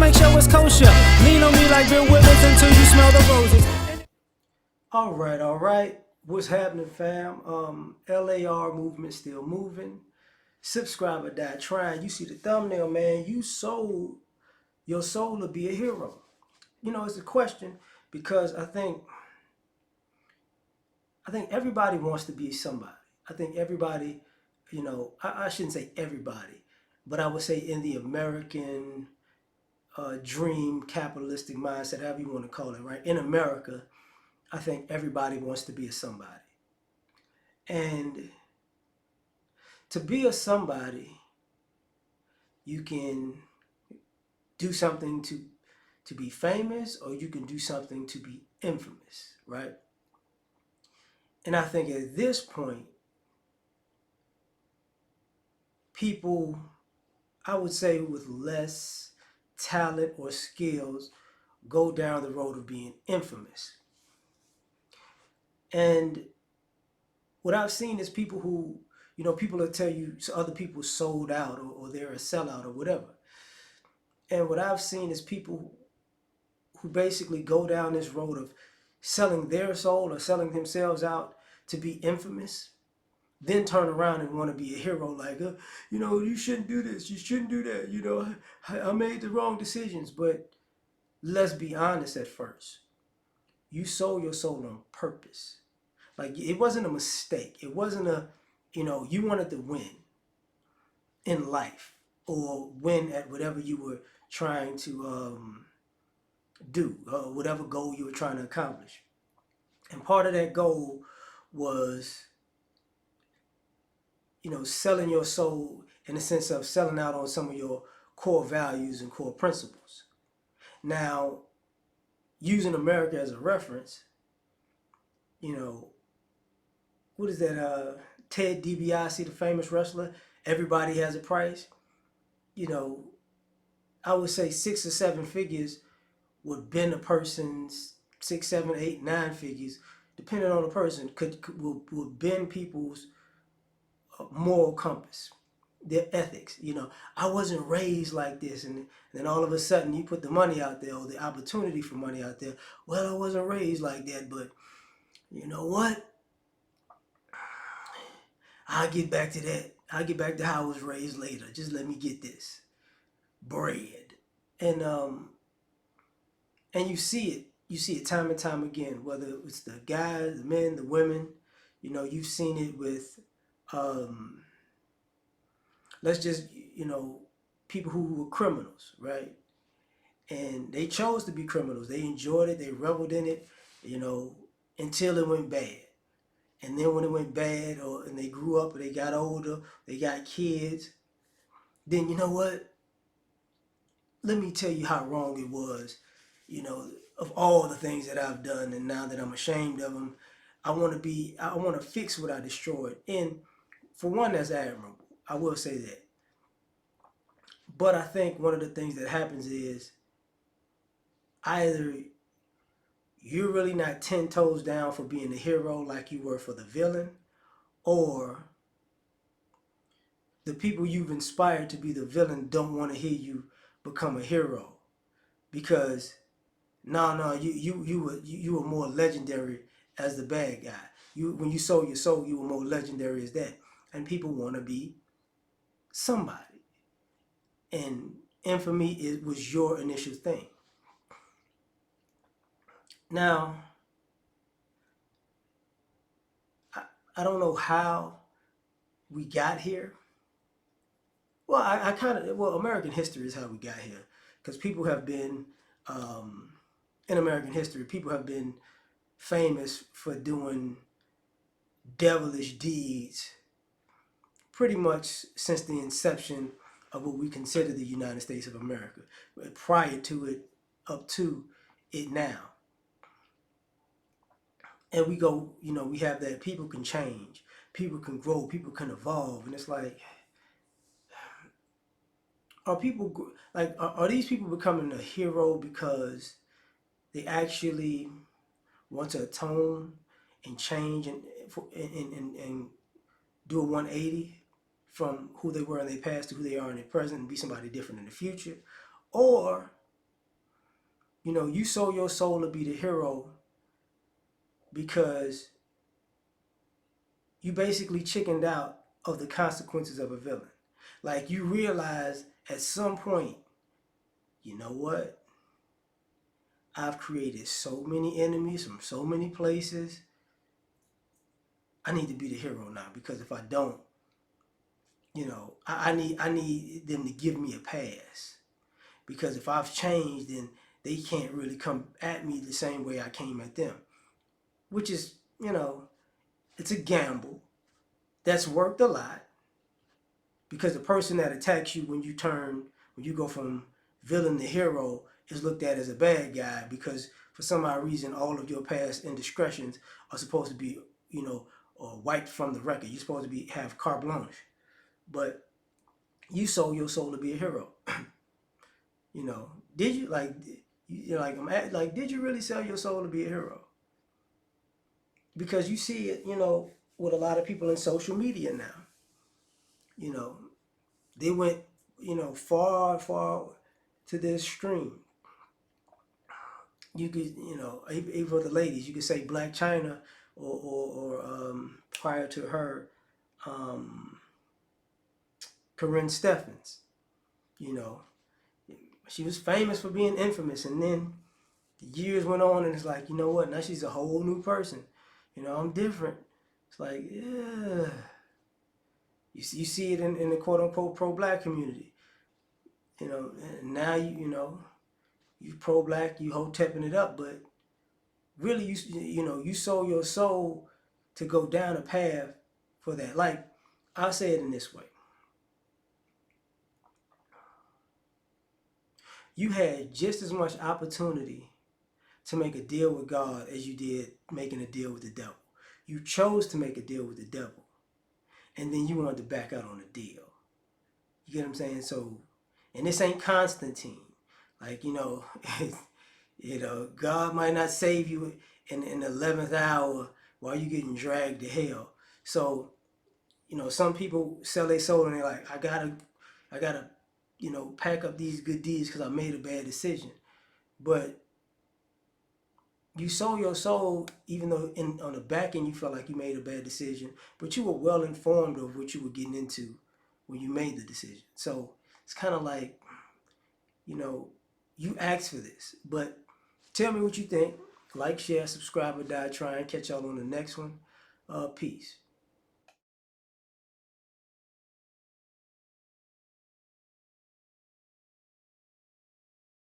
make sure it's kosher. Lean on me like Bill Withers until you smell the roses. All right. What's happening, fam? L.A.R. movement still moving. Subscriber die trying. You see the thumbnail, man. You sold your soul to be a hero. You know, it's a question because I think everybody wants to be somebody. I think everybody, I shouldn't say everybody, but I would say in the American dream capitalistic mindset, however you want to call it, right? In America, I think everybody wants to be a somebody. And to be a somebody, you can do something to be famous, or you can do something to be infamous, right? And I think at this point, people, I would say with less talent or skills, go down the road of being infamous. And what I've seen is people who, people will tell you other people sold out, or they're a sellout or whatever. And what I've seen is people who basically go down this road of selling their soul or selling themselves out to be infamous, then turn around and want to be a hero, like, you shouldn't do this, you shouldn't do that, I made the wrong decisions. But let's be honest at first. You sold your soul on purpose. Like, it wasn't a mistake. It wasn't you wanted to win in life or win at whatever you were trying to do, whatever goal you were trying to accomplish. And part of that goal was, selling your soul in the sense of selling out on some of your core values and core principles. Now, using America as a reference, you know, what is that? Ted DiBiase, the famous wrestler. Everybody has a price. You know, I would say 6 or 7 figures would bend a person's 6, 7, 8, 9 figures, depending on the person, will bend people's moral compass, their ethics. I wasn't raised like this, and then all of a sudden you put the money out there or the opportunity for money out there. Well, I wasn't raised like that, but you know what? I'll get back to that. I'll get back to how I was raised later. Just let me get this bread, and you see it. You see it time and time again. Whether it's the guys, the men, the women. You've seen it with, let's just, people who were criminals, right? And they chose to be criminals. They enjoyed it. They reveled in it, you know, until it went bad. And then when it went bad, and they grew up, or they got older, they got kids, then you know what? Let me tell you how wrong it was, of all the things that I've done, and now that I'm ashamed of them, I want to fix what I destroyed. And for one, that's admirable. I will say that. But I think one of the things that happens is either you're really not 10 toes down for being a hero like you were for the villain, or the people you've inspired to be the villain don't want to hear you become a hero, because no, you were more legendary as the bad guy. When you sold your soul, you were more legendary as that, and people want to be somebody. And infamy was your initial thing. Now, I don't know how we got here. Well, I kind of, well, American history is how we got here, because people have been, in American history, people have been famous for doing devilish deeds pretty much since the inception of what we consider the United States of America. Prior to it, up to it now. And we go, we have that people can change, people can grow, people can evolve. And it's like, are people, like, are these people becoming a hero because they actually want to atone and change, and do a 180 from who they were in their past to who they are in their present, and be somebody different in the future? Or You know, you sold your soul to be the hero because you basically chickened out of the consequences of a villain. Like you realize at some point, you know what? I've created so many enemies from so many places. I need to be the hero now because if I don't, you know, I need them to give me a pass. Because if I've changed, then they can't really come at me the same way I came at them. Which is, you know, it's a gamble that's worked a lot because the person that attacks you when you go from villain to hero is looked at as a bad guy because for some odd reason all of your past indiscretions are supposed to be, you know, wiped from the record. You're supposed to be have carte blanche, but you sold your soul to be a hero. You know, did you like? You like I'm at, like, did you really sell your soul to be a hero? Because you see it, you know, with a lot of people in social media now. You know, they went, you know, far, far to the extreme. You could, you know, even for the ladies, you could say Black China or prior to her, um, Corinne Stephens. You know, she was famous for being infamous, and then the years went on, and it's like, you know what? Now she's a whole new person. You know, I'm different. It's like, yeah. You see it in the quote unquote pro black community. You know, and now you know you pro black, you hotepping it up, but really you know you sold your soul to go down a path for that. Like I'll say it in this way: you had just as much opportunity to make a deal with God as you did making a deal with the devil. You chose to make a deal with the devil, and then you wanted to back out on the deal. You get what I'm saying? So, and this ain't Constantine. Like, you know, you know, God might not save you in the 11th hour while you're getting dragged to hell. So, you know, some people sell their soul and they're like, I gotta, you know, pack up these good deeds because I made a bad decision. But you sold your soul even though on the back end you felt like you made a bad decision, but you were well informed of what you were getting into when you made the decision. So it's kind of like, you know, you asked for this. But tell me what you think. Like, share, subscribe, or die trying. Catch y'all on the next one. Peace.